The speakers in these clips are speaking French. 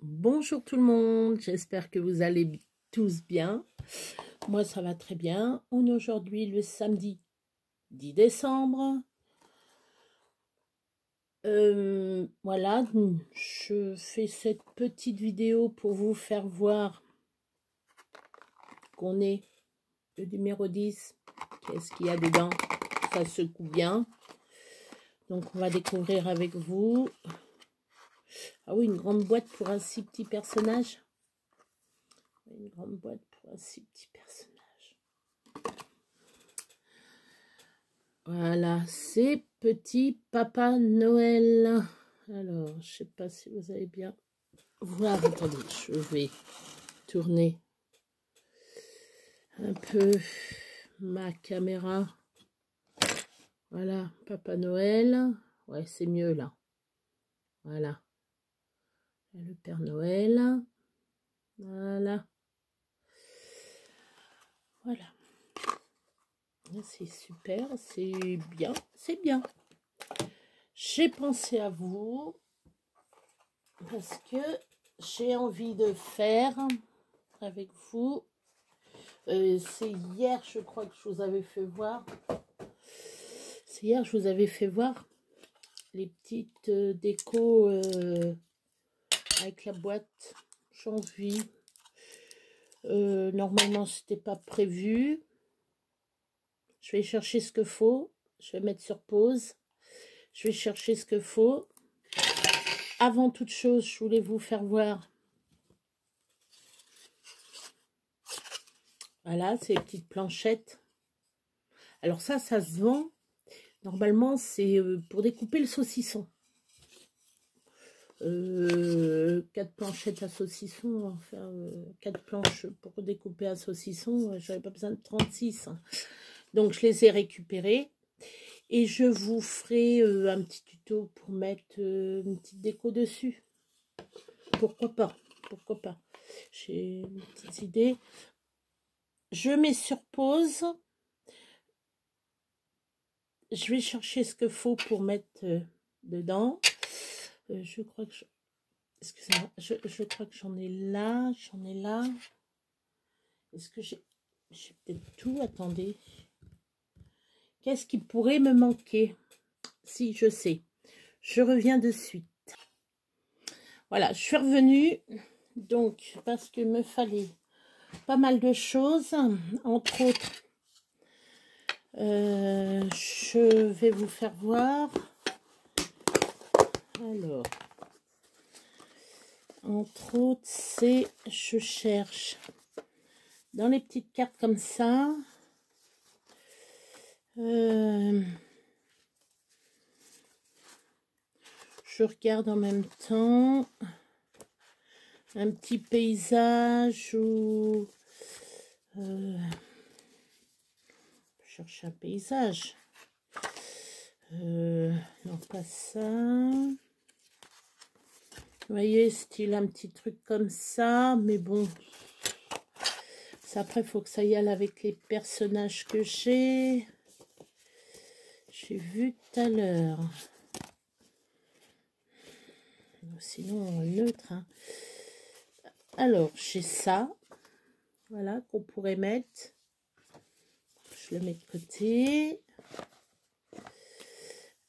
Bonjour tout le monde, j'espère que vous allez tous bien. Moi ça va très bien. On est aujourd'hui le samedi 10 décembre. Voilà, je fais cette petite vidéo pour vous faire voir qu'on est le numéro 10. Qu'est-ce qu'il y a dedans? Ça secoue bien. Donc on va découvrir avec vous. Ah oui, une grande boîte pour un si petit personnage. Une grande boîte pour un si petit personnage. Voilà, c'est petit Papa Noël. Alors, je sais pas si vous allez bien voir. Attendez, je vais tourner un peu ma caméra. Voilà, Papa Noël. Ouais, c'est mieux là. Voilà. Le Père Noël. Voilà. Voilà. C'est super, c'est bien, c'est bien. J'ai pensé à vous parce que j'ai envie de faire avec vous. C'est hier, je crois que je vous avais fait voir. C'est hier, je vous avais fait voir les petites décos avec la boîte janvier. Normalement, c'était pas prévu. Je vais chercher ce qu'il faut. Je vais mettre sur pause. Je vais chercher ce qu'il faut. Avant toute chose, je voulais vous faire voir. Voilà, ces petites planchettes. Alors ça se vend. Normalement, c'est pour découper le saucisson. 4 planchettes à saucisson, enfin 4 planches pour découper un saucisson, j'avais pas besoin de 36. Hein. Donc je les ai récupérées. Et je vous ferai un petit tuto pour mettre une petite déco dessus. Pourquoi pas? Pourquoi pas? J'ai une petite idée. Je mets sur pause. Je vais chercher ce qu'il faut pour mettre dedans. Je crois que excusez-moi, je crois que j'en ai là. Est-ce que j'ai peut-être tout? Attendez. Qu'est-ce qui pourrait me manquer? Si, je sais. Je reviens de suite. Voilà, je suis revenue. Donc, parce qu'il me fallait pas mal de choses. Entre autres, je vais vous faire voir. Alors, entre autres, c'est, je cherche dans les petites cartes comme ça. Je regarde en même temps un petit paysage ou je cherche un paysage. Non, pas ça. Vous voyez, style un petit truc comme ça, mais bon. Ça, après, il faut que ça y aille avec les personnages que j'ai. J'ai vu tout à l'heure. Sinon, neutre. Hein. Alors, j'ai ça. Voilà, qu'on pourrait mettre. Je le mets de côté.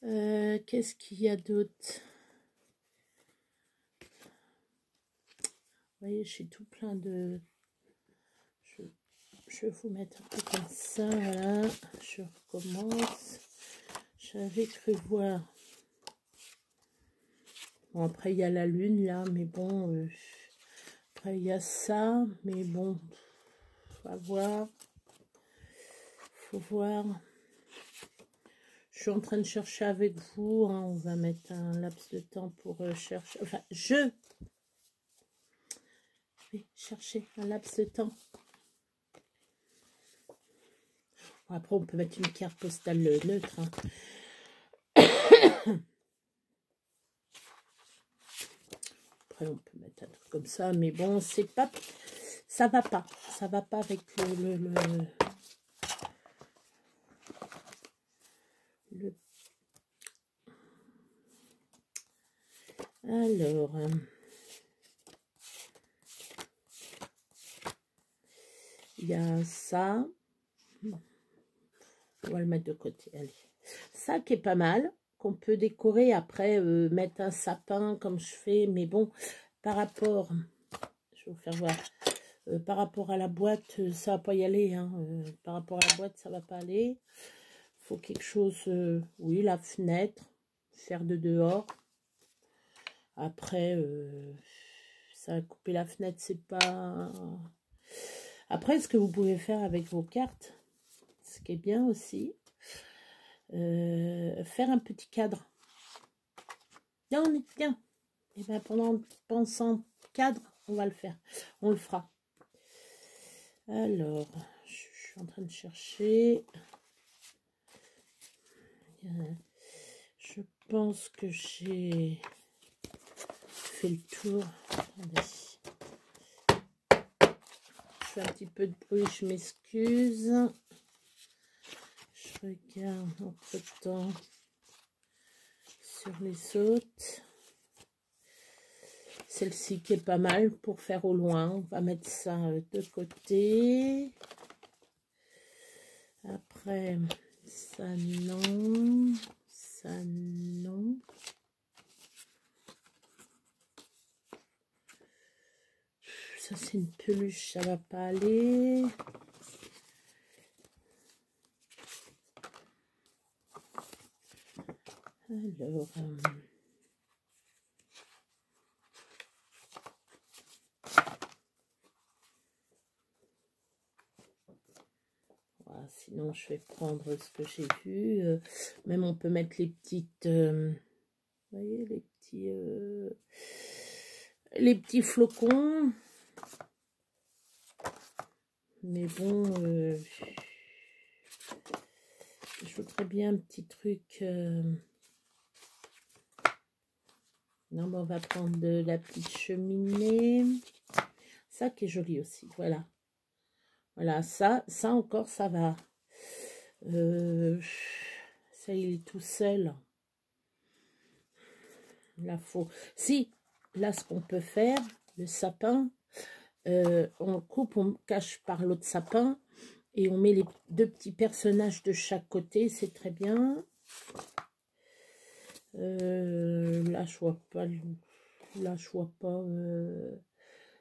Qu'est-ce qu'il y a d'autre? Vous voyez, j'ai tout plein de... Je vais vous mettre un peu comme ça, voilà. Je recommence. J'avais cru voir. Bon, après, il y a la lune, là, mais bon... après, il y a ça, mais bon... Faut voir. Faut voir. Je suis en train de chercher avec vous. Hein. On va mettre un laps de temps pour chercher. Enfin, je vais chercher un laps de temps. Bon, après, on peut mettre une carte postale neutre. Hein. Après, on peut mettre un truc comme ça. Mais bon, c'est pas... Ça va pas. Ça va pas avec le... Alors... Il y a ça. On va le mettre de côté, allez. Ça qui est pas mal, qu'on peut décorer après, mettre un sapin comme je fais. Mais bon, par rapport, je vais vous faire voir, par rapport à la boîte, ça va pas y aller. Hein. Par rapport à la boîte, ça va pas aller. Faut quelque chose, oui, la fenêtre, faire de dehors. Après, ça va couper la fenêtre, c'est pas... Après, ce que vous pouvez faire avec vos cartes, ce qui est bien aussi, faire un petit cadre. Bien, on est bien. Et bien, pensant cadre, on va le faire. On le fera. Alors, je suis en train de chercher. Je pense que j'ai fait le tour. Attendez. Je fais un petit peu de bruit, je m'excuse. Je regarde entre-temps sur les autres. Celle-ci qui est pas mal pour faire au loin. On va mettre ça de côté. Après, ça non. Ça non. Ça c'est une peluche, ça va pas aller. Alors, voilà, sinon je vais prendre ce que j'ai vu. Même on peut mettre les petites, vous voyez, les petits flocons. Mais bon, je voudrais bien un petit truc. Non, mais on va prendre de la petite cheminée. Ça qui est joli aussi, voilà. Voilà, ça encore, ça va. Ça, il est tout seul. Là, faut... Si, là, ce qu'on peut faire, le sapin, on le coupe, on cache par l'autre sapin, et on met les deux petits personnages de chaque côté, c'est très bien. Là, je vois pas... Là, je vois pas...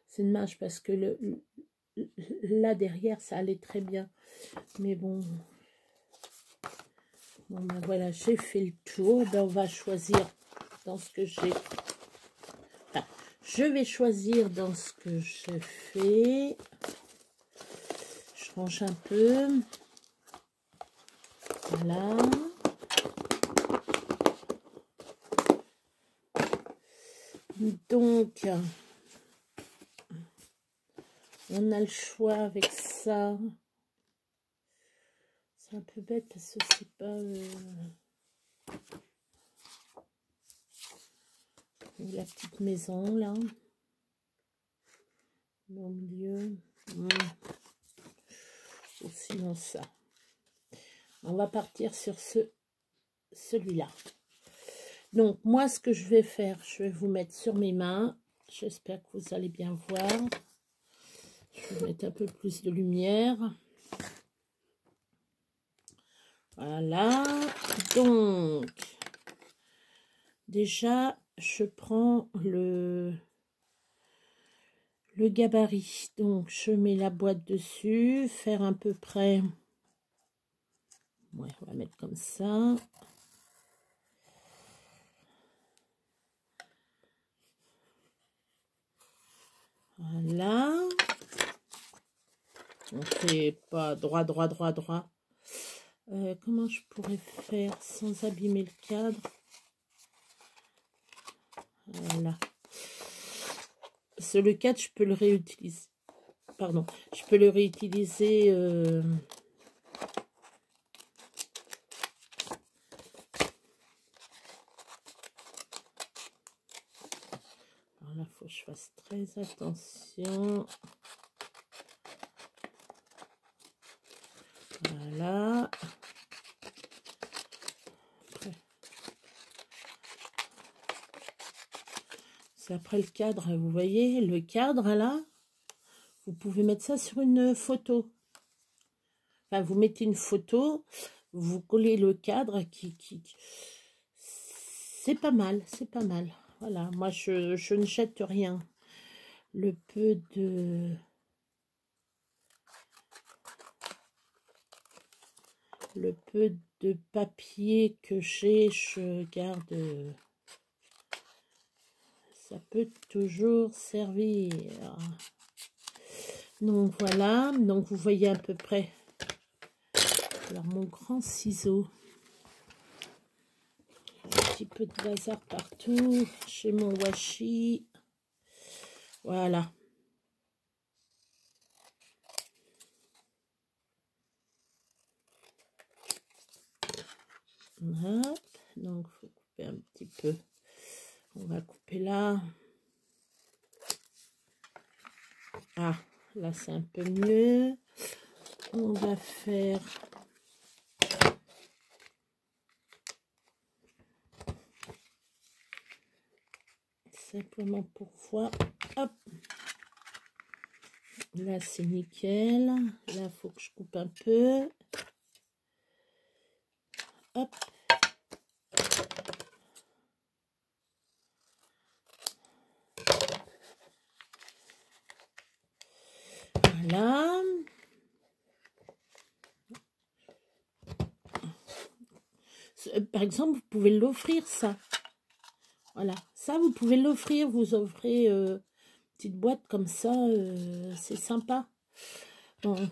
C'est dommage parce que là, derrière, ça allait très bien. Mais bon... Bon, ben voilà, j'ai fait le tour. Ben, on va choisir dans ce que j'ai... Enfin, je vais choisir dans ce que j'ai fait. Je range un peu. Voilà. Donc, on a le choix avec ça. C'est un peu bête parce que c'est pas... la petite maison, là. Au milieu. Ou sinon ça. On va partir sur celui-là. Donc, moi, ce que je vais faire, je vais vous mettre sur mes mains. J'espère que vous allez bien voir. Je vais mettre un peu plus de lumière. Voilà. Donc, déjà, je prends le gabarit. Donc, je mets la boîte dessus. Faire à peu près... Ouais, on va mettre comme ça. Voilà. On fait pas droit. Comment je pourrais faire sans abîmer le cadre? Voilà. Le cadre, je peux le réutiliser. Pardon. Je peux le réutiliser... Alors là, il faut que je fasse très attention. Voilà. C'est après le cadre, vous voyez, le cadre là, vous pouvez mettre ça sur une photo. Enfin, vous mettez une photo, vous collez le cadre c'est pas mal, c'est pas mal. Voilà, moi je ne jette rien. Le peu de papier que j'ai, je garde. Ça peut toujours servir. Donc voilà, donc vous voyez à peu près. Alors mon grand ciseau. Un petit peu de bazar partout. Chez mon washi. Voilà. Hop. Donc il faut couper un petit peu. On va couper là. Ah, là c'est un peu mieux. On va faire simplement pour voir. Hop. Là c'est nickel. Là il faut que je coupe un peu. Hop. Voilà. Par exemple, vous pouvez l'offrir, ça. Voilà. Ça, vous pouvez l'offrir. Vous offrez une petite boîte comme ça. C'est sympa. Bon.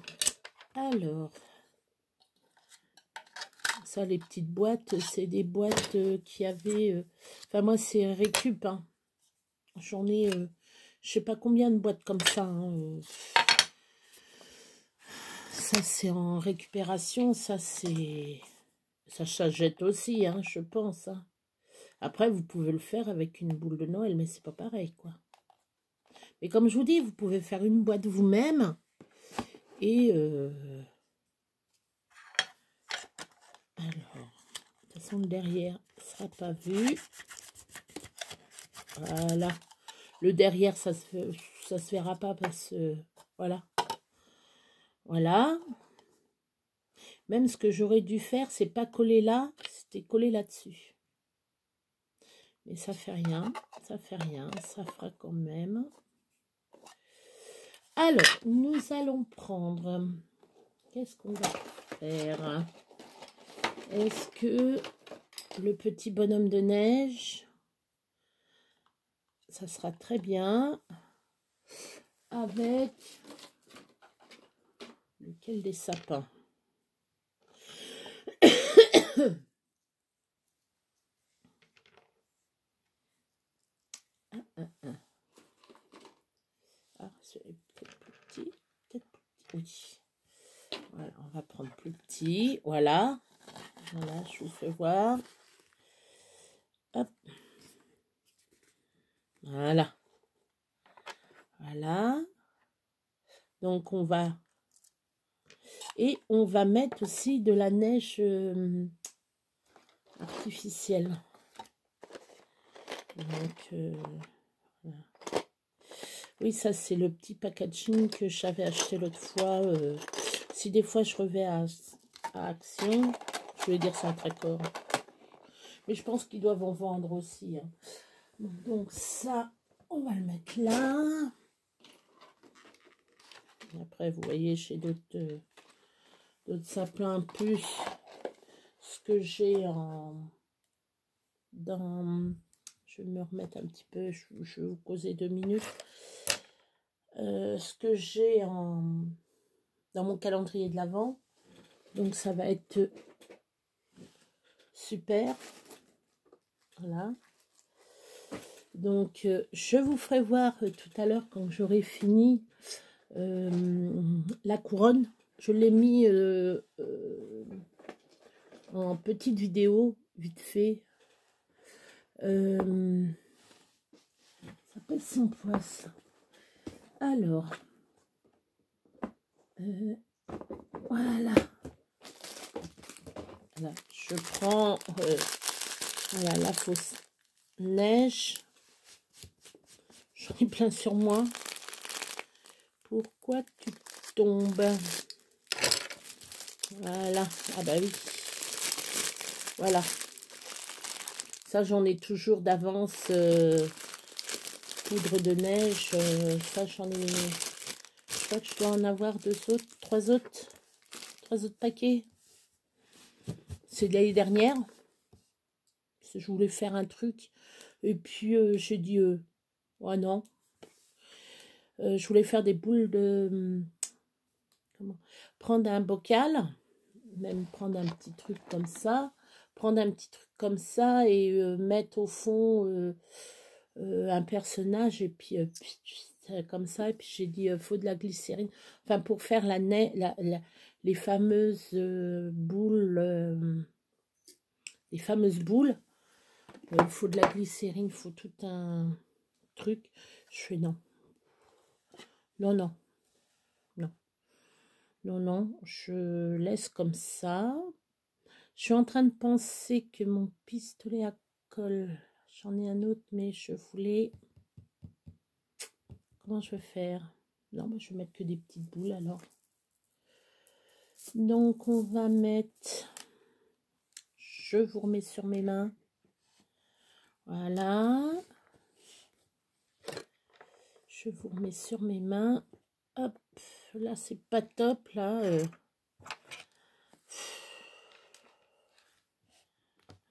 Alors. Ça, les petites boîtes, c'est des boîtes qui avaient... Enfin, moi, c'est Récup. Hein. J'en ai... je sais pas combien de boîtes comme ça. Hein. Ça, c'est en récupération. Ça, c'est... Ça s'achète aussi, hein, je pense. Hein. Après, vous pouvez le faire avec une boule de Noël, mais c'est pas pareil, quoi. Mais comme je vous dis, vous pouvez faire une boîte vous-même. Et... Alors, de toute façon, le derrière ne sera pas vu. Voilà. Le derrière, ça se verra pas parce que... Voilà. Voilà. Même ce que j'aurais dû faire, c'est pas coller là, c'était coller là-dessus. Mais ça fait rien, ça fait rien, ça fera quand même. Alors, nous allons prendre... Qu'est-ce qu'on va faire? Est-ce que le petit bonhomme de neige, ça sera très bien. Avec lequel des sapins? Ah, c'est peut-être plus petit. Peut-être plus petit. Oui. Voilà, on va prendre plus petit. Voilà. Voilà, je vous fais voir. Hop. Voilà. Voilà. Donc, on va... Et on va mettre aussi de la neige artificielle. Donc, voilà. Oui, ça, c'est le petit packaging que j'avais acheté l'autre fois. Si des fois, je revais à Action, je vais dire Centre-Accord. Mais je pense qu'ils doivent en vendre aussi. Hein. Donc, ça, on va le mettre là. Et après, vous voyez, j'ai d'autres sapins plus. Ce que j'ai je vais me remettre un petit peu, je vais vous causer 2 minutes. Ce que j'ai dans mon calendrier de l'Avent. Donc ça va être super. Voilà. Donc je vous ferai voir tout à l'heure quand j'aurai fini la couronne. Je l'ai mis en petite vidéo, vite fait. Ça pèse 100 poids, ça. Alors, voilà. Voilà. Je prends voilà, la fausse neige. J'en ai plein sur moi. Pourquoi tu tombes? Voilà. Ah bah oui. Voilà. Ça, j'en ai toujours d'avance. Poudre de neige. Ça, j'en ai... Je crois que je dois en avoir trois autres paquets. C'est de l'année dernière. Parce que je voulais faire un truc. Et puis, j'ai dit... oh non. Je voulais faire des boules de... comment? Prendre un bocal. Même prendre un petit truc comme ça. Prendre un petit truc comme ça. Et mettre au fond... un personnage et puis comme ça, et puis j'ai dit faut de la glycérine, enfin pour faire les fameuses boules, il faut de la glycérine, il faut tout un truc. Je fais non, non, je laisse comme ça. Je suis en train de penser que mon pistolet à colle, j'en ai un autre, mais je voulais... Comment je vais faire? Non, je vais mettre que des petites boules alors. Donc, on va mettre... Je vous remets sur mes mains. Voilà. Je vous remets sur mes mains. Hop. Là, c'est pas top, là.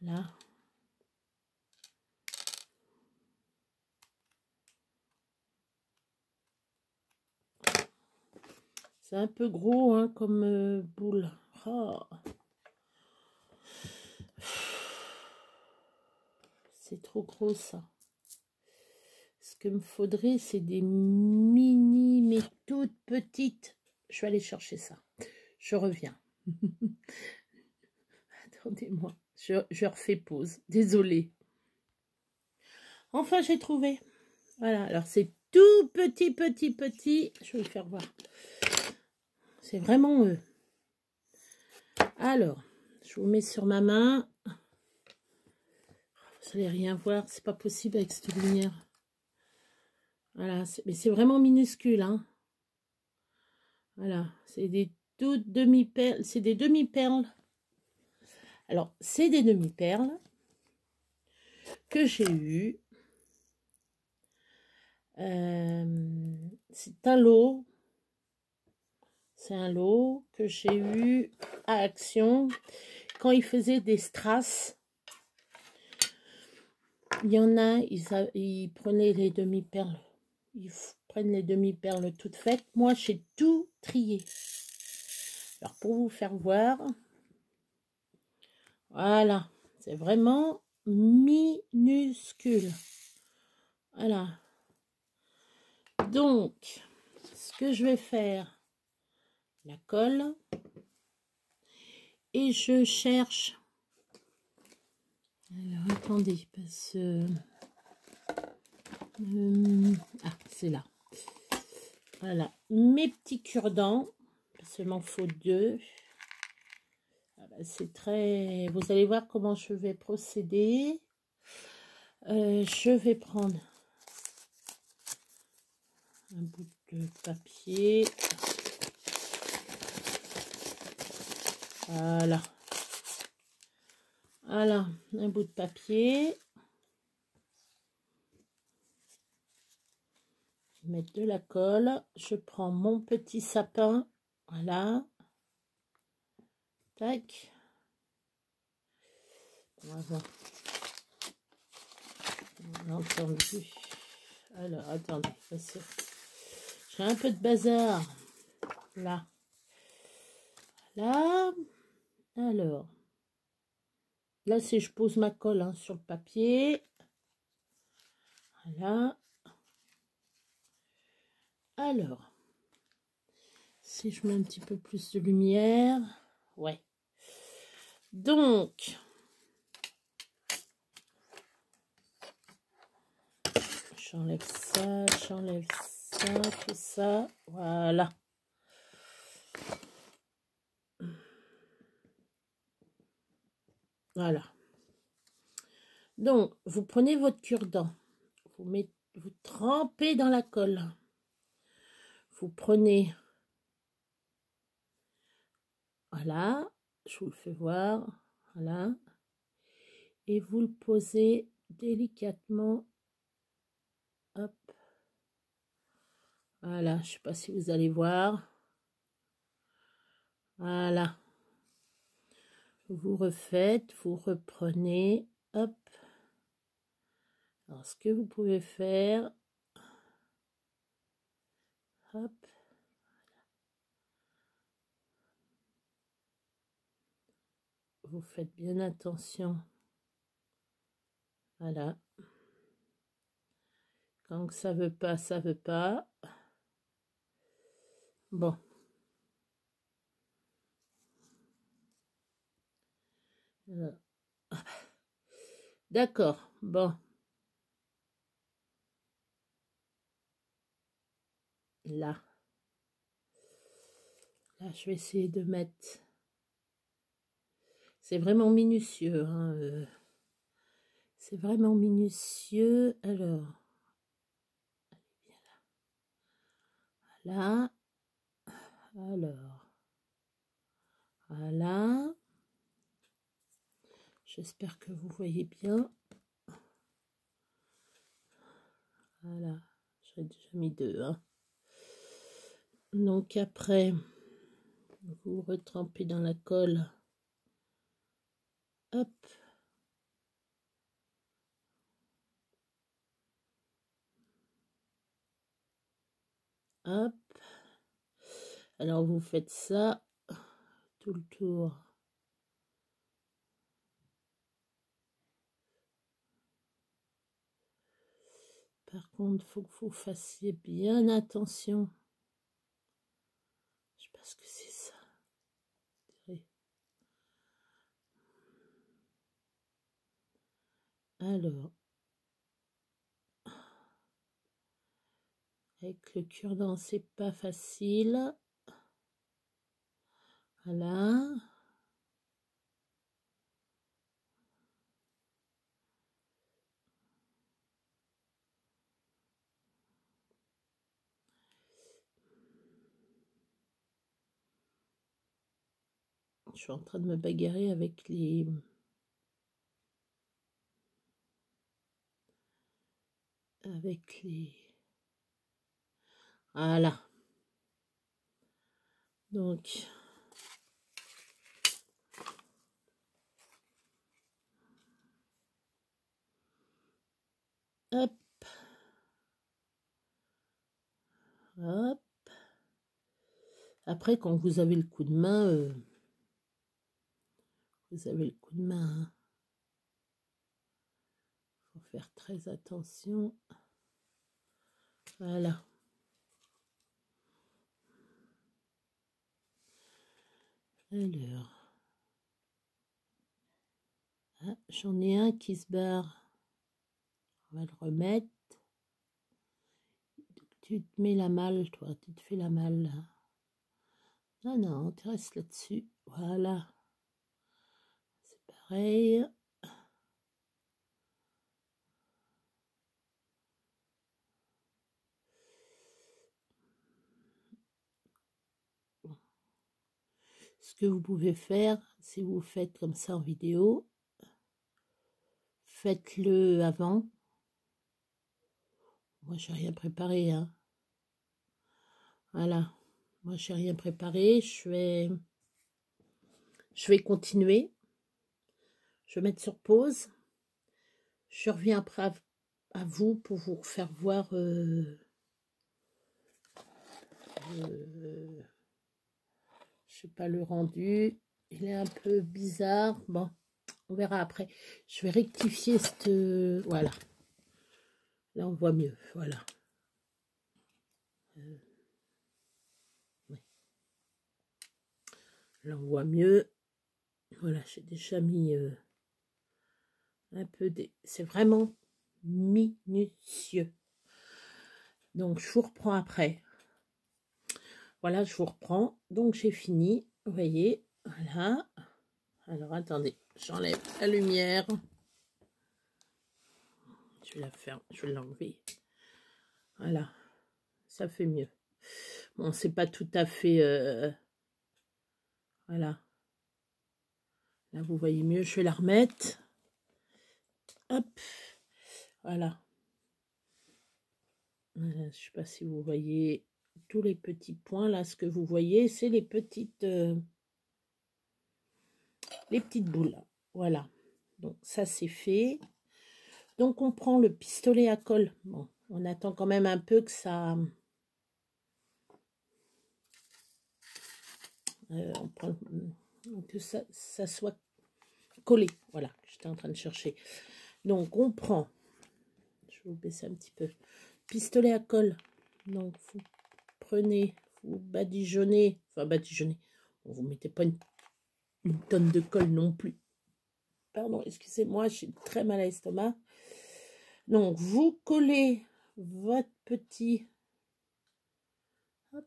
Là. C'est un peu gros, hein, comme boule. Oh. C'est trop gros, ça. Ce que me faudrait, c'est des mini, mais toutes petites. Je vais aller chercher ça. Je reviens. Attendez-moi. Je refais pause. Désolée. Enfin, j'ai trouvé. Voilà. Alors, c'est tout petit. Je vais vous faire voir. C'est vraiment... Alors, je vous mets sur ma main. Vous n'allez rien voir. C'est pas possible avec cette lumière. Voilà. Mais c'est vraiment minuscule, hein. Voilà. C'est des toutes demi-perles. C'est des demi-perles. Alors, c'est des demi-perles que j'ai eues. C'est un lot. C'est un lot que j'ai eu à Action quand ils faisaient des strass. Il y en a, ils prenaient les demi-perles. Ils prennent les demi-perles toutes faites. Moi, j'ai tout trié. Alors, pour vous faire voir, voilà, c'est vraiment minuscule. Voilà. Donc, ce que je vais faire, la colle, et je cherche... Alors, attendez, parce que... ah, c'est là. Voilà, mes petits cure-dents, parce qu'il m'en faut 2. Ah bah, c'est très... Vous allez voir comment je vais procéder. Je vais prendre un bout de papier. Voilà. Voilà, un bout de papier. Je vais mettre de la colle. Je prends mon petit sapin. Voilà. Tac. On va voir. On a entendu. Alors, attendez. J'ai un peu de bazar. Là. Là. Alors. Là, c'est je pose ma colle hein, sur le papier. Voilà. Alors. Si je mets un petit peu plus de lumière. Ouais. Donc. J'enlève ça, tout ça. Voilà. Voilà. Donc, vous prenez votre cure-dent. Vous trempez dans la colle. vous prenez, voilà, je vous le fais voir, voilà, et vous le posez délicatement, hop, voilà, je sais pas si vous allez voir, voilà, vous refaites, vous reprenez, hop, alors ce que vous pouvez faire, hop, vous faites bien attention, voilà, quand ça veut pas, ça veut pas, bon, d'accord, bon, là, je vais essayer de mettre, c'est vraiment minutieux, hein, c'est vraiment minutieux, alors, là, alors, voilà, j'espère que vous voyez bien, voilà, j'ai déjà mis 2, hein. Donc après, vous retrempez dans la colle, hop, hop, alors vous faites ça tout le tour. Par contre, il faut que vous fassiez bien attention. Je pense que c'est ça. Alors, avec le cure-dent, c'est pas facile. Voilà. Je suis en train de me bagarrer avec les... Voilà. Donc... Hop. Hop. Après, quand vous avez le coup de main, vous avez le coup de main. Hein. Faut faire très attention. Voilà. Alors. Ah, j'en ai un qui se barre. On va le remettre. Tu te mets la malle, toi. Tu te fais la malle, là. Non, non, tu restes là-dessus. Voilà. C'est pareil. Ce que vous pouvez faire, si vous faites comme ça en vidéo, faites-le avant. Moi, j'ai rien préparé, hein. Voilà. Moi, j'ai rien préparé. Je vais continuer. Je vais mettre sur pause. Je reviens après à vous pour vous faire voir je sais pas, le rendu. Il est un peu bizarre. Bon, on verra après. Je vais rectifier cette... Voilà. Là, on voit mieux. Voilà. Oui. Là, on voit mieux. Voilà, j'ai déjà mis un peu des... C'est vraiment minutieux. Donc, je vous reprends après. Voilà, je vous reprends. Donc, j'ai fini. Vous voyez, voilà. Alors, attendez, j'enlève la lumière. Je vais la faire, je vais l'enlever. Voilà, ça fait mieux. Bon, c'est pas tout à fait... voilà. Là, vous voyez mieux. Je vais la remettre. Hop. Voilà. Je ne sais pas si vous voyez tous les petits points. Là, ce que vous voyez, c'est les petites boules. Voilà. Donc, ça, c'est fait. Donc, on prend le pistolet à colle. Bon, on attend quand même un peu que ça... on prend, que ça soit collé. Voilà, j'étais en train de chercher. Donc, on prend... Je vais vous baisser un petit peu. Pistolet à colle. Donc, vous prenez, vous badigeonnez. Enfin, badigeonnez. Vous ne mettez pas une tonne de colle non plus. Pardon, excusez-moi, j'ai très mal à l'estomac. Donc, vous collez votre petit... Hop.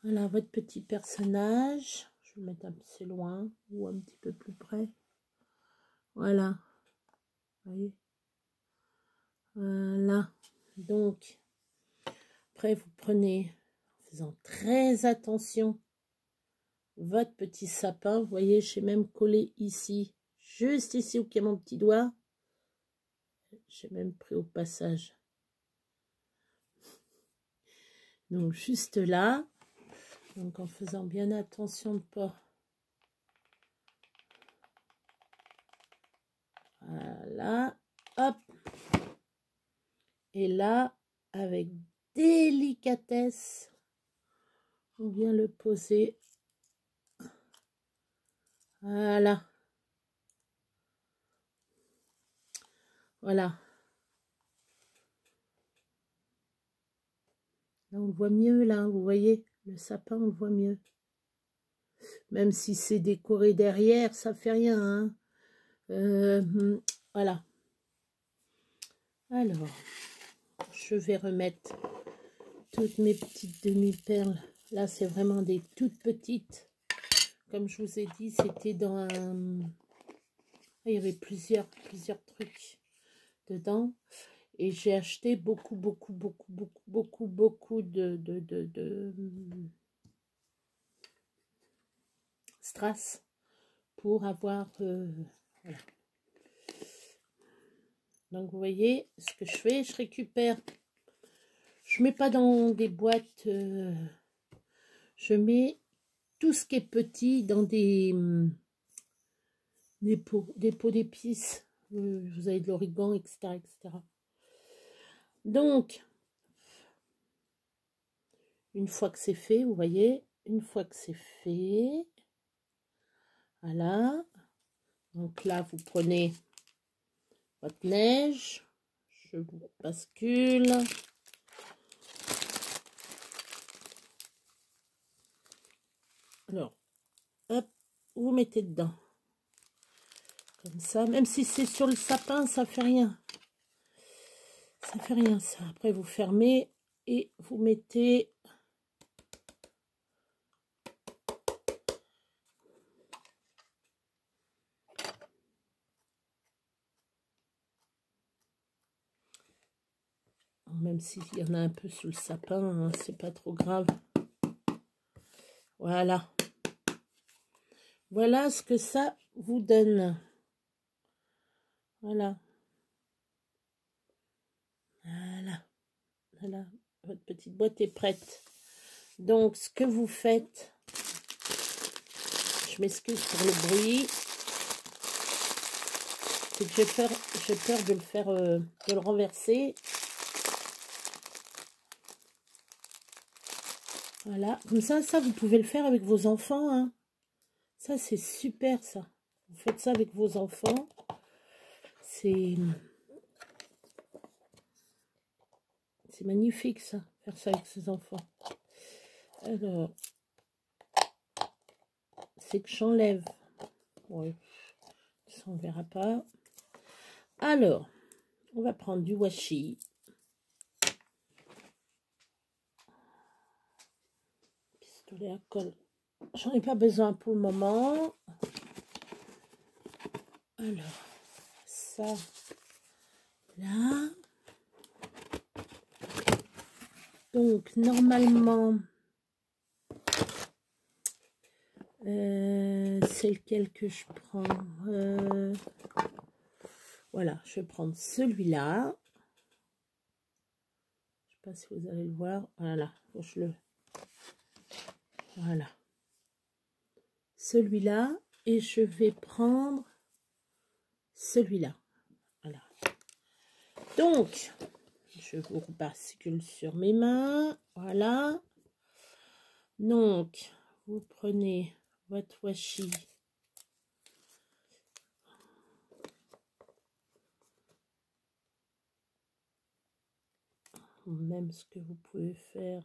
Voilà, votre petit personnage. Je vais le mettre un peu loin ou un petit peu plus près. Voilà. Vous voyez? Voilà. Donc, après, vous prenez, en faisant très attention, votre petit sapin. Vous voyez, j'ai même collé ici, juste ici où il y a mon petit doigt. J'ai même pris au passage. Donc, juste là. Donc, en faisant bien attention de pas... Voilà. Hop. Et là, avec délicatesse, on vient le poser. Voilà. Voilà. Là, on le voit mieux, là, vous voyez, le sapin, on le voit mieux. Même si c'est décoré derrière, ça fait rien, hein. Voilà. Alors, je vais remettre toutes mes petites demi-perles. Là, c'est vraiment des toutes petites. Comme je vous ai dit, c'était dans un... Il y avait plusieurs trucs dedans. Et j'ai acheté beaucoup de strass pour avoir... voilà. Donc, vous voyez, ce que je fais, je récupère... Je mets pas dans des boîtes... je mets tout ce qui est petit dans des pots d'épices. Vous avez de l'origan, etc., etc. Donc, une fois que c'est fait, vous voyez, une fois que c'est fait, voilà. Donc là, vous prenez votre neige, je vous bascule. Alors, hop, vous mettez dedans. Comme ça, même si c'est sur le sapin, ça fait rien. Ça fait rien, ça. Après, vous fermez et vous mettez... Même s'il y en a un peu sous le sapin, hein, c'est pas trop grave. Voilà. Voilà ce que ça vous donne. Voilà. Voilà. Voilà. Votre petite boîte est prête. Donc, ce que vous faites, je m'excuse pour le bruit, c'est que j'ai peur de le faire, de le renverser. Voilà. Comme ça, vous pouvez le faire avec vos enfants, hein. Ça, c'est super, ça. Vous faites ça avec vos enfants. C'est magnifique, ça. Faire ça avec ses enfants. Alors, c'est que j'enlève. Oui, ça, on ne verra pas. Alors, on va prendre du washi. Pistolet à colle. J'en ai pas besoin pour le moment. Alors, ça, là. Donc, normalement, c'est lequel que je prends? Voilà, je vais prendre celui-là. Je ne sais pas si vous allez le voir. Voilà, voilà. Celui-là. Et je vais prendre celui-là. Voilà. Donc, je vous rebascule sur mes mains. Voilà. Donc, vous prenez votre washi. Même ce que vous pouvez faire.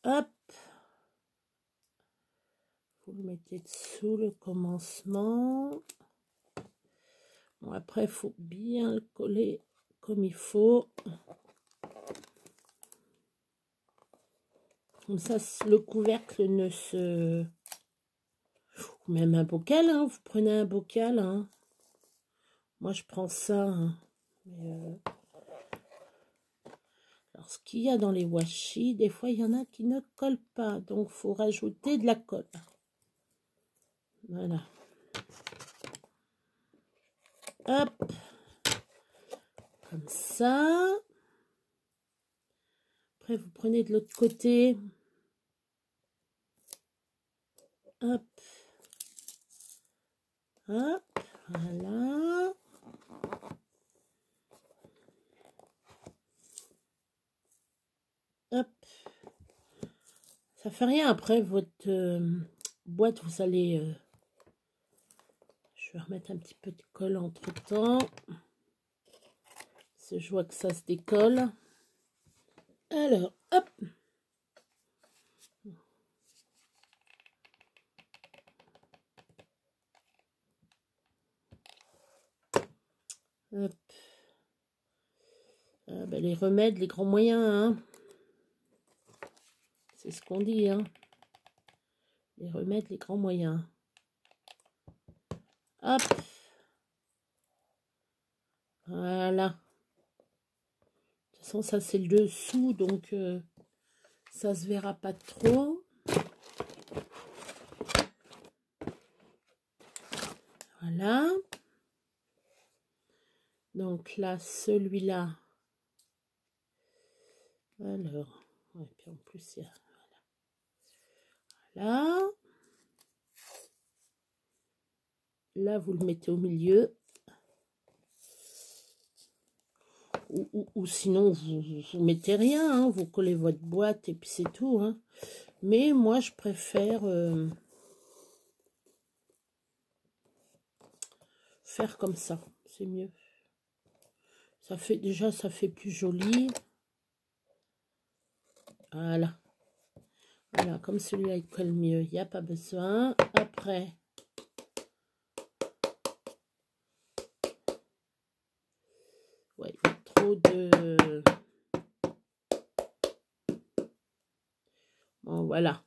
Hop. Vous le mettez sous le commencement. Bon, après, il faut bien le coller comme il faut. Comme ça, le couvercle ne se... Ou même un bocal, hein. Vous prenez un bocal. Hein. Moi, je prends ça. Hein. Mais, alors, ce qu'il y a dans les washi, des fois, il y en a qui ne collent pas. Donc, il faut rajouter de la colle. Voilà. Hop. Comme ça. Après, vous prenez de l'autre côté. Hop. Hop. Voilà. Hop. Ça fait rien. Après, votre boîte, vous allez... je vais remettre un petit peu de colle entre-temps. Parce que je vois que ça se décolle. Alors, hop. Hop. Ah, ben, les remèdes, les grands moyens, hein. C'est ce qu'on dit, hein. Les remèdes, les grands moyens. Hop. Voilà. De toute façon, ça, c'est le dessous, donc ça se verra pas trop. Voilà. Donc là, celui-là. Alors, ouais, puis en plus, il y a... Voilà. Là, vous le mettez au milieu. Ou sinon, vous mettez rien. Hein, vous collez votre boîte et puis c'est tout. Hein. Mais moi, je préfère faire comme ça. C'est mieux. Ça fait déjà, ça fait plus joli. Voilà. Voilà, comme celui-là, il colle mieux. Il n'y a pas besoin. Après... Ouais, il y a trop de... Bon, voilà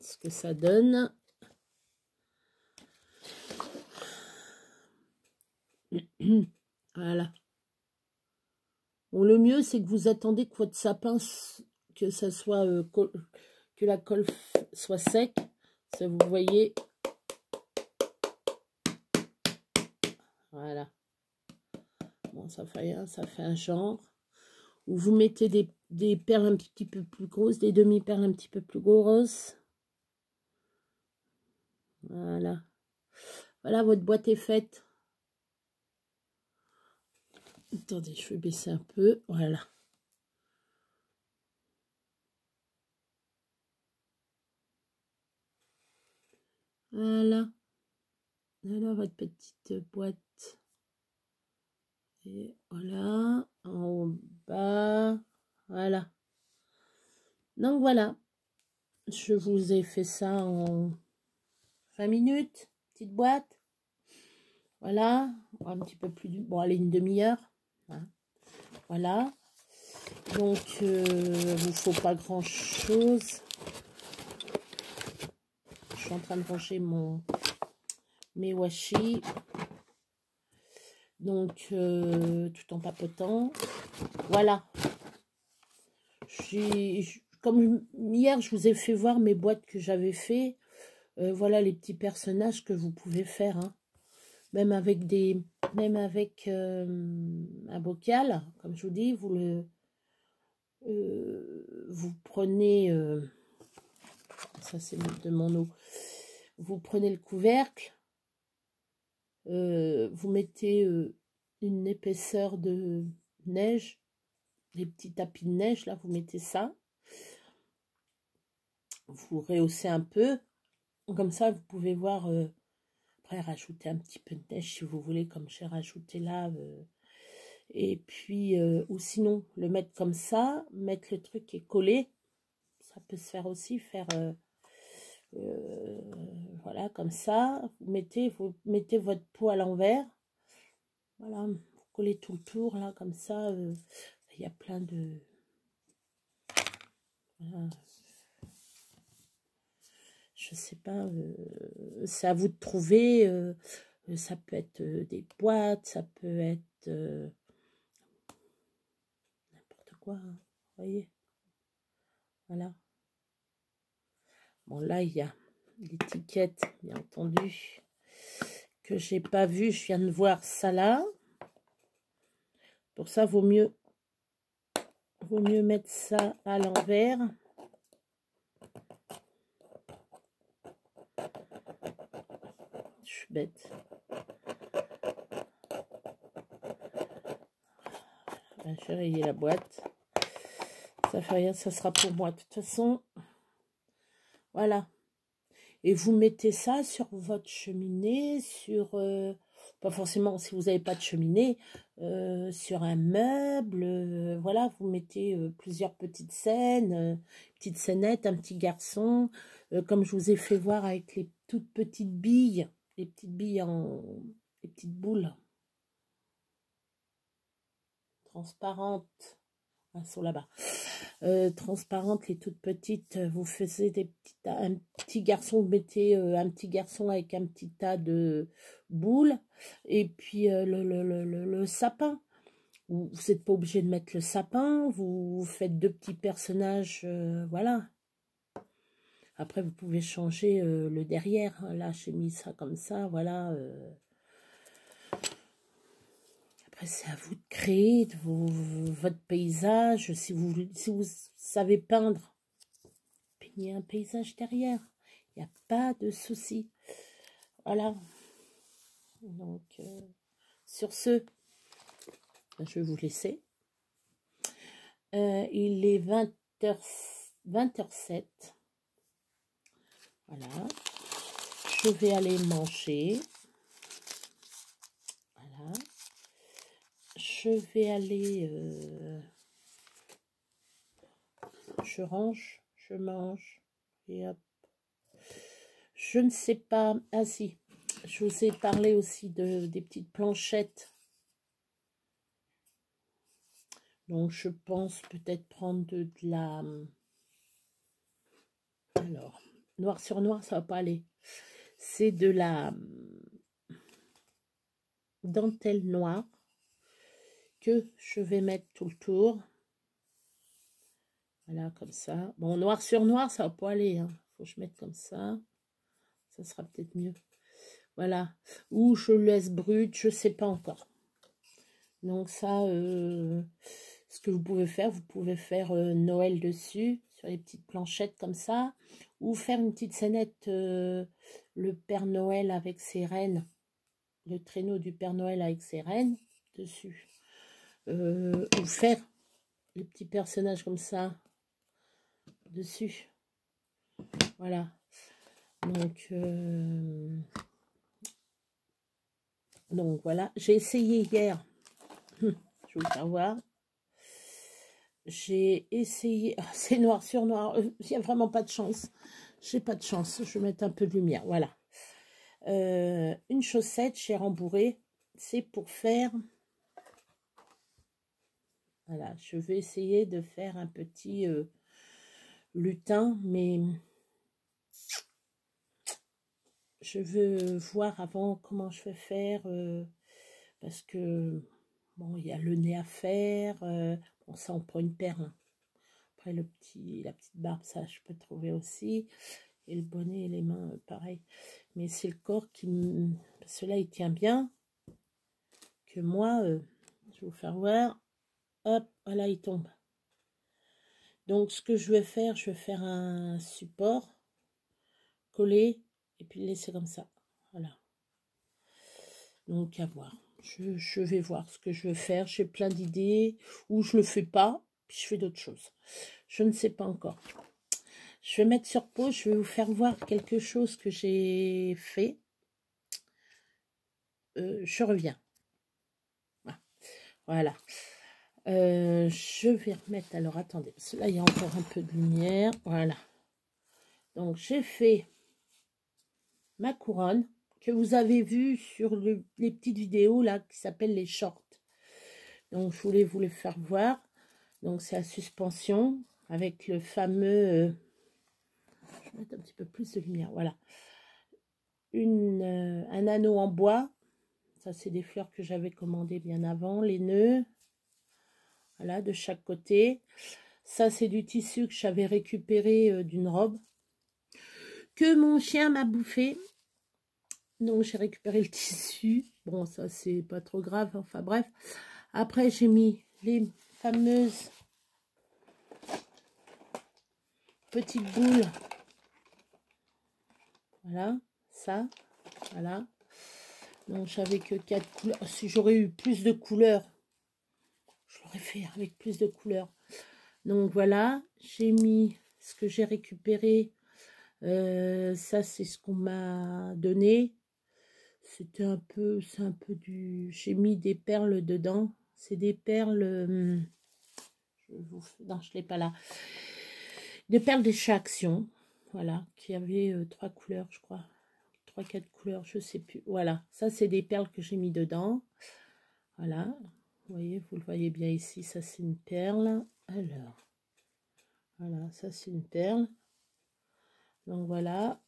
ce que ça donne. Voilà. Bon, le mieux, c'est que vous attendez que votre sapin, que ça soit... que la colle soit sec. Ça, vous voyez. Voilà. Bon, ça fait rien, ça fait un genre. Où vous mettez des perles un petit peu plus grosses, des demi-perles un petit peu plus grosses. Voilà. Voilà, votre boîte est faite. Attendez, je vais baisser un peu. Voilà. Voilà. Voilà votre petite boîte. Et voilà. En haut, bas. Voilà. Donc voilà. Je vous ai fait ça en 20 minutes. Petite boîte. Voilà. Un petit peu plus... Bon, allez, une demi-heure. Voilà. Donc, il ne vous faut pas grand-chose. Je suis en train de ranger mes washi. Donc, tout en papotant. Voilà. Comme hier, je vous ai fait voir mes boîtes que j'avais fait. Voilà les petits personnages que vous pouvez faire. Hein. Même avec un bocal, comme je vous dis, vous prenez... ça, c'est de mon eau. Vous prenez le couvercle. Vous mettez une épaisseur de neige. Les petits tapis de neige, là, vous mettez ça. Vous rehaussez un peu. Comme ça, vous pouvez voir... après, rajouter un petit peu de neige si vous voulez, comme j'ai rajouté là. Et puis, ou sinon, le mettre comme ça, mettre le truc qui est collé. Ça peut se faire aussi, voilà, comme ça. Vous mettez votre pot à l'envers. Voilà, vous collez tout le tour, là, comme ça. Il y a plein de... Voilà. Je sais pas, c'est à vous de trouver. Ça peut être des boîtes, ça peut être n'importe quoi. Hein, vous voyez, voilà. Bon, là, il y a l'étiquette, bien entendu, que j'ai pas vue. Je viens de voir ça là. Pour ça, vaut mieux mettre ça à l'envers. Je suis bête. J'ai rayé la boîte. Ça fait rien, ça sera pour moi. De toute façon, voilà. Et vous mettez ça sur votre cheminée, sur... pas forcément si vous n'avez pas de cheminée, sur un meuble. Voilà, vous mettez plusieurs petites scènes, petites scénettes, un petit garçon. Comme je vous ai fait voir avec les toutes petites billes, les petites billes les petites boules transparentes. Elles sont là-bas. Transparentes, les toutes petites, vous faisiez un petit garçon, vous mettez un petit garçon avec un petit tas de boules, et puis le sapin. Vous n'êtes pas obligé de mettre le sapin, vous faites deux petits personnages, voilà. Après, vous pouvez changer le derrière. Là, j'ai mis ça comme ça, voilà. C'est à vous de créer votre paysage. Si vous savez peindre, peignez un paysage derrière. Il n'y a pas de souci. Voilà. Donc, sur ce, je vais vous laisser. Il est 20h07. Voilà. Je vais aller manger. Voilà. Je vais aller... je range, je mange. Et hop. Je ne sais pas... Ah si, je vous ai parlé aussi des petites planchettes. Donc, je pense peut-être prendre de la... Alors, noir sur noir, ça va pas aller. C'est de la dentelle noire que je vais mettre tout le tour. Voilà, comme ça. Bon, noir sur noir, ça va pas aller. Hein. Faut que je mette comme ça. Ça sera peut-être mieux. Voilà. Ou je laisse brut, je sais pas encore. Donc ça, ce que vous pouvez faire Noël dessus, sur les petites planchettes comme ça. Ou faire une petite scénette, le Père Noël avec ses reines. Le traîneau du Père Noël avec ses reines dessus. Ou faire les petits personnages comme ça dessus. Voilà. Donc voilà. J'ai essayé hier. Je vais vous faire voir. J'ai essayé. Oh, c'est noir sur noir. Il n'y a vraiment pas de chance. J'ai pas de chance. Je vais mettre un peu de lumière. Voilà. Une chaussette chez Rembourré. C'est pour faire... Voilà. Je vais essayer de faire un petit lutin. Mais... je veux voir avant comment je vais faire. Parce que... Bon, il y a le nez à faire. Bon, ça, on prend une perle. Hein. Après, la petite barbe, ça, je peux trouver aussi. Et le bonnet et les mains, pareil. Mais c'est le corps qui me... Celui-là, il tient bien. Que moi, je vais vous faire voir. Hop, voilà, il tombe. Donc, ce que je vais faire un support collé et puis le laisser comme ça. Voilà. Donc, à voir. Je vais voir ce que je veux faire. J'ai plein d'idées. Ou je le fais pas, puis je fais d'autres choses. Je ne sais pas encore. Je vais mettre sur pause. Je vais vous faire voir quelque chose que j'ai fait. Je reviens. Voilà. Je vais remettre... Alors, attendez. Parce que là, il y a encore un peu de lumière. Voilà. Donc, j'ai fait ma couronne que vous avez vue sur les petites vidéos là qui s'appellent les shorts. Donc, je voulais vous les faire voir. Donc, c'est à suspension avec le fameux... je vais mettre un petit peu plus de lumière. Voilà. Un anneau en bois. Ça, c'est des fleurs que j'avais commandées bien avant. Les nœuds. Voilà, de chaque côté. Ça, c'est du tissu que j'avais récupéré d'une robe que mon chien m'a bouffé. Donc, j'ai récupéré le tissu. Bon, ça, c'est pas trop grave. Enfin, bref. Après, j'ai mis les fameuses petites boules. Voilà, ça. Voilà. Donc, j'avais que 4 couleurs. Si j'aurais eu plus de couleurs, je l'aurais fait avec plus de couleurs. Donc, voilà. J'ai mis ce que j'ai récupéré. Ça, c'est ce qu'on m'a donné. C'était un peu, c'est un peu du... J'ai mis des perles dedans. C'est des perles... non, je ne l'ai pas là. Des perles de chez Action. Voilà, qui avait 3 couleurs, je crois. 3-4 couleurs, je ne sais plus. Voilà, ça, c'est des perles que j'ai mis dedans. Voilà, vous voyez, vous le voyez bien ici. Ça, c'est une perle. Alors, voilà, ça, c'est une perle. Donc, voilà.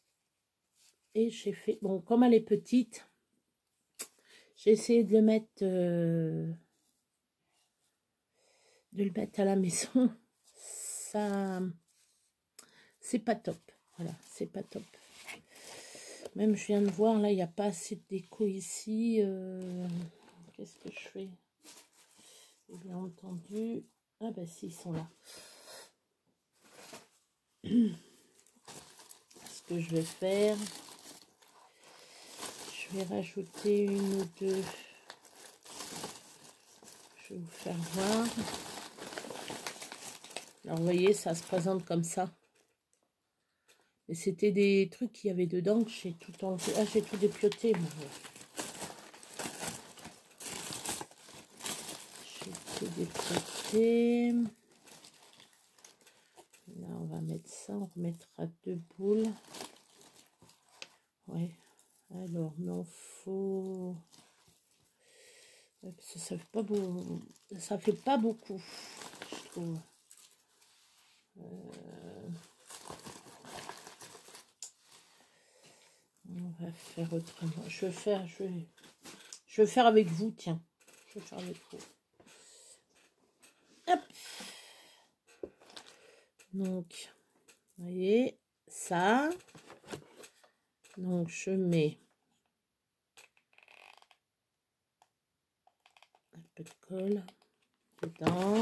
Et j'ai fait... Bon, comme elle est petite... J'ai essayé de le mettre à la maison. Ça, c'est pas top. Voilà, c'est pas top. Même je viens de voir, là, il n'y a pas assez de déco ici. Qu'est-ce que je fais? Bien entendu. Ah ben si, ils sont là. Ce que je vais faire, je vais rajouter une ou deux. Je vais vous faire voir. Alors, vous voyez, ça se présente comme ça. Et c'était des trucs qu'il y avait dedans que j'ai tout enlevé. Ah, j'ai tout dépioté. J'ai tout dépioté. Là, on va mettre ça. On remettra 2 boules. Ouais. Alors, mais il faut... Parce que ça fait pas beau... Ça fait pas beaucoup, je trouve. On va faire autrement. Je vais faire avec vous, tiens. Je vais faire avec vous. Hop. Donc, vous voyez, ça. Donc, je mets un peu de colle dedans.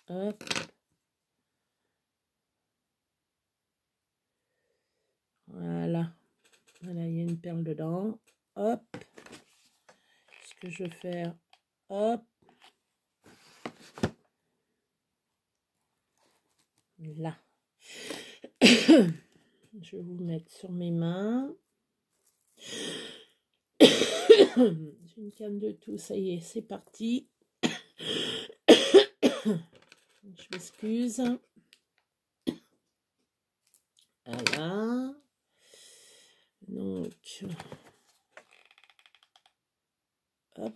Hop. Voilà. Voilà, il y a une perle dedans. Hop. Ce que je vais faire, hop. Là. Je vais vous mettre sur mes mains. J'ai une canne de tout, ça y est, c'est parti. Je m'excuse. Voilà. Donc, hop.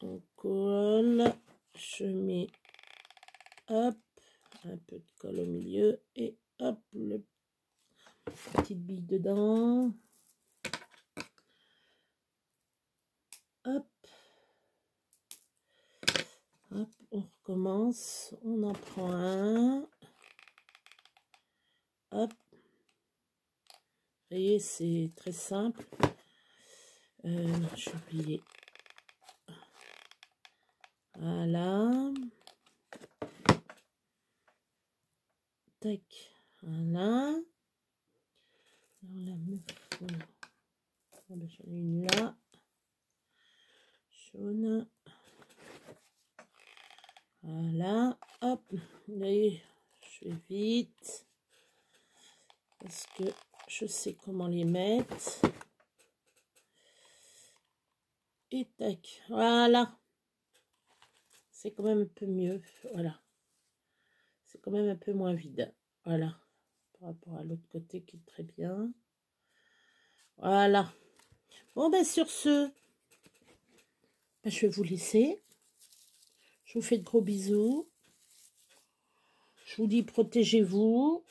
On colle. Je mets, hop, un peu de colle au milieu. Et hop, le petite bille dedans. recommence. On en prend un. Hop. Vous voyez, c'est très simple. Non, j'ai oublié. Voilà. Tac. Voilà. Alors là, j'en ai une là. Jaune. Voilà. Hop. Et je vais vite. Parce que je sais comment les mettre. Et tac. Voilà. C'est quand même un peu mieux. Voilà. C'est quand même un peu moins vide. Voilà. Par rapport à l'autre côté qui est très bien. Voilà. Bon, ben sur ce, ben, je vais vous laisser. Je vous fais de gros bisous. Je vous dis protégez-vous.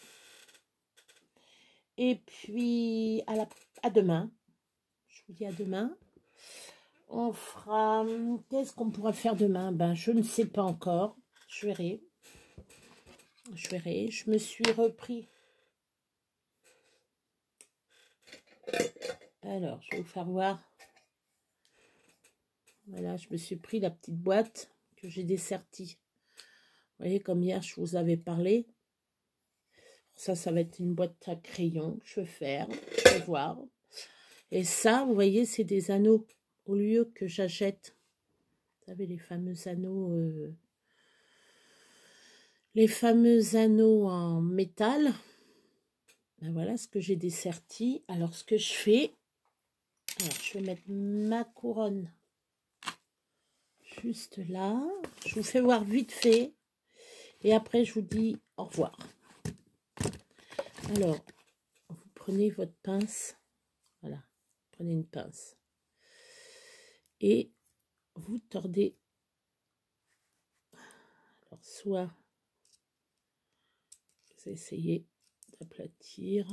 Et puis, à demain. Je vous dis à demain. On fera... Qu'est-ce qu'on pourra faire demain? Ben, je ne sais pas encore. Je verrai. Je verrai. Je me suis repris. Alors, je vais vous faire voir. Voilà, je me suis pris la petite boîte que j'ai dessertie. Vous voyez, comme hier, je vous avais parlé. Ça va être une boîte à crayons que je vais faire. Je vais voir. Et ça, vous voyez, c'est des anneaux. Au lieu que j'achète, vous savez, les fameux anneaux en métal. Ben voilà ce que j'ai desserti. Alors, ce que je fais, alors, je vais mettre ma couronne juste là. Je vous fais voir vite fait. Et après, je vous dis au revoir. Alors, vous prenez votre pince. Voilà, prenez une pince. Et vous tordez. Alors, soit vous essayez d'aplatir.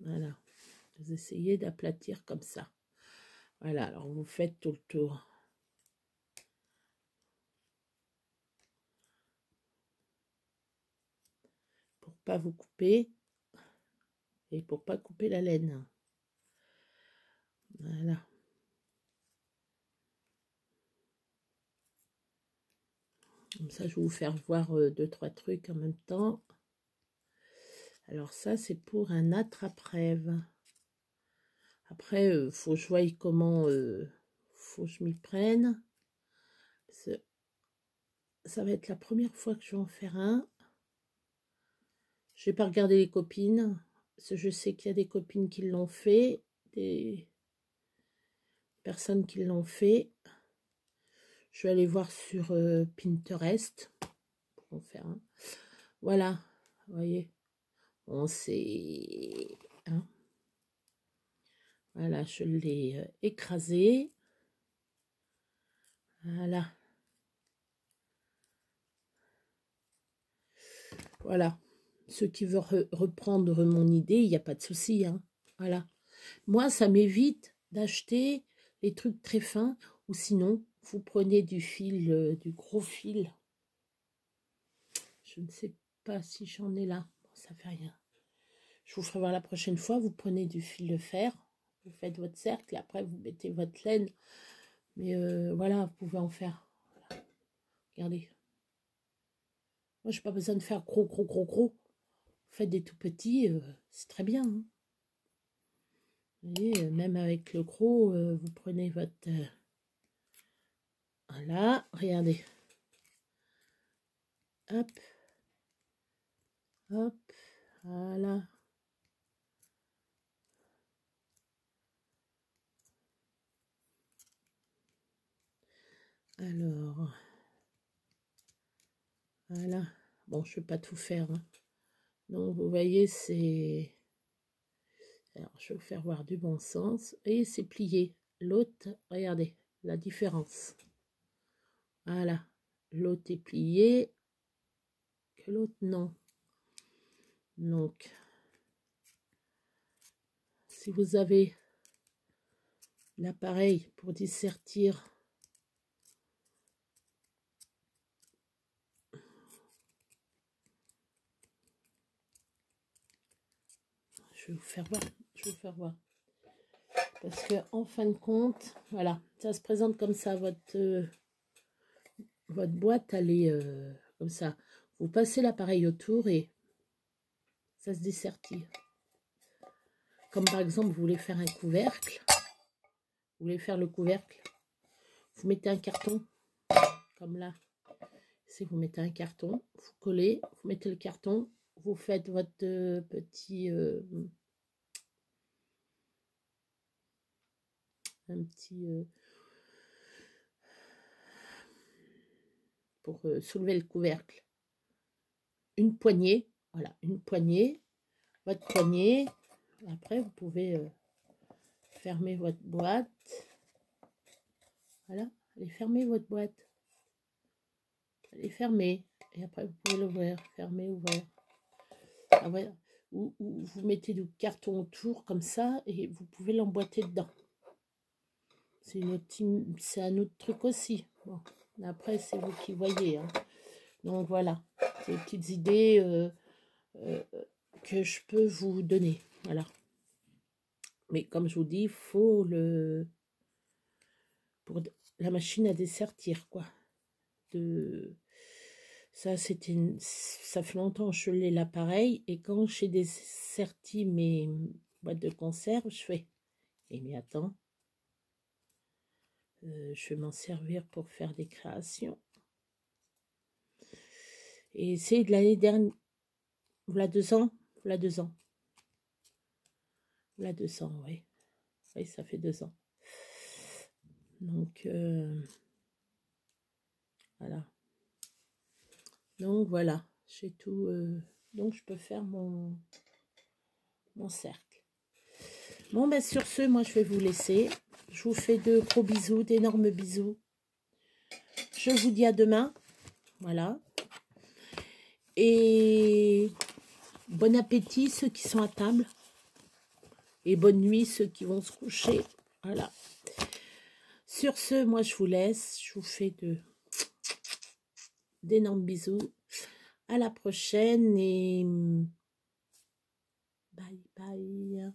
Voilà. Vous essayez d'aplatir comme ça. Voilà, alors vous faites tout le tour. Pour pas vous couper. Et pour pas couper la laine. Voilà. Comme ça, je vais vous faire voir 2-3 trucs en même temps. Alors ça, c'est pour un attrape-rêve. Après, faut que je voie comment faut que je m'y prenne. Ça va être la première fois que je vais en faire un. Je vais pas regarder les copines. Parce que je sais qu'il y a des copines qui l'ont fait. Des personnes qui l'ont fait. Je vais aller voir sur Pinterest. Pour en faire un. Voilà. Vous voyez. On sait... Hein. Voilà, je l'ai écrasé. Voilà. Voilà. Ceux qui veulent reprendre mon idée, il n'y a pas de souci. Hein. Voilà. Moi, ça m'évite d'acheter les trucs très fins. Ou sinon, vous prenez du fil, du gros fil. Je ne sais pas si j'en ai là. Bon, ça fait rien. Je vous ferai voir la prochaine fois. Vous prenez du fil de fer. Vous faites votre cercle. Et après, vous mettez votre laine. Mais voilà, vous pouvez en faire. Voilà. Regardez. Moi, je n'ai pas besoin de faire gros. Vous faites des tout petits, c'est très bien. Hein. Vous voyez, même avec le gros, vous prenez votre... voilà, regardez. Hop. Hop. Voilà. Alors... voilà. Bon, je ne vais pas tout faire. Hein. Donc, vous voyez, c'est... Alors, je vais vous faire voir du bon sens. Et c'est plié. L'autre, regardez la différence. Voilà. L'autre est plié. Que l'autre, non. Donc, si vous avez l'appareil pour dissertir je vais vous faire voir. Je vais vous faire voir. Parce que en fin de compte, voilà, ça se présente comme ça. Votre boîte, elle est comme ça. Vous passez l'appareil autour et ça se dessertit. Comme par exemple, vous voulez faire un couvercle. Vous voulez faire le couvercle. Vous mettez un carton, comme là. Si vous mettez un carton, vous collez, vous mettez le carton, vous faites votre petit... un petit... pour soulever le couvercle. Une poignée, voilà, une poignée. Votre poignée. Après, vous pouvez fermer votre boîte. Voilà, allez fermer votre boîte. Allez fermer. Et après, vous pouvez l'ouvrir. Fermer, ouvrir. Ah, voilà. Ou vous mettez du carton autour comme ça et vous pouvez l'emboîter dedans. C'est un autre truc aussi. Bon, après, c'est vous qui voyez. Hein. Donc voilà, c'est des petites idées que je peux vous donner. Voilà. Mais comme je vous dis, il faut pour la machine à dessertir, quoi. Ça fait longtemps que je l'ai l'appareil. Et quand j'ai desserti mes boîtes de conserve, je fais. Et mais attends. Je vais m'en servir pour faire des créations. Et c'est de l'année dernière. Voilà 2 ans. Voilà 2 ans. Voilà 2 ans, oui. Oui, ça fait 2 ans. Donc, voilà. Donc, voilà. J'ai tout. Donc, je peux faire mon cercle. Bon, ben, sur ce, moi, je vais vous laisser. Je vous fais de gros bisous, d'énormes bisous. Je vous dis à demain. Voilà. Et bon appétit, ceux qui sont à table. Et bonne nuit, ceux qui vont se coucher. Voilà. Sur ce, moi, je vous laisse. Je vous fais d'énormes bisous. À la prochaine et bye bye.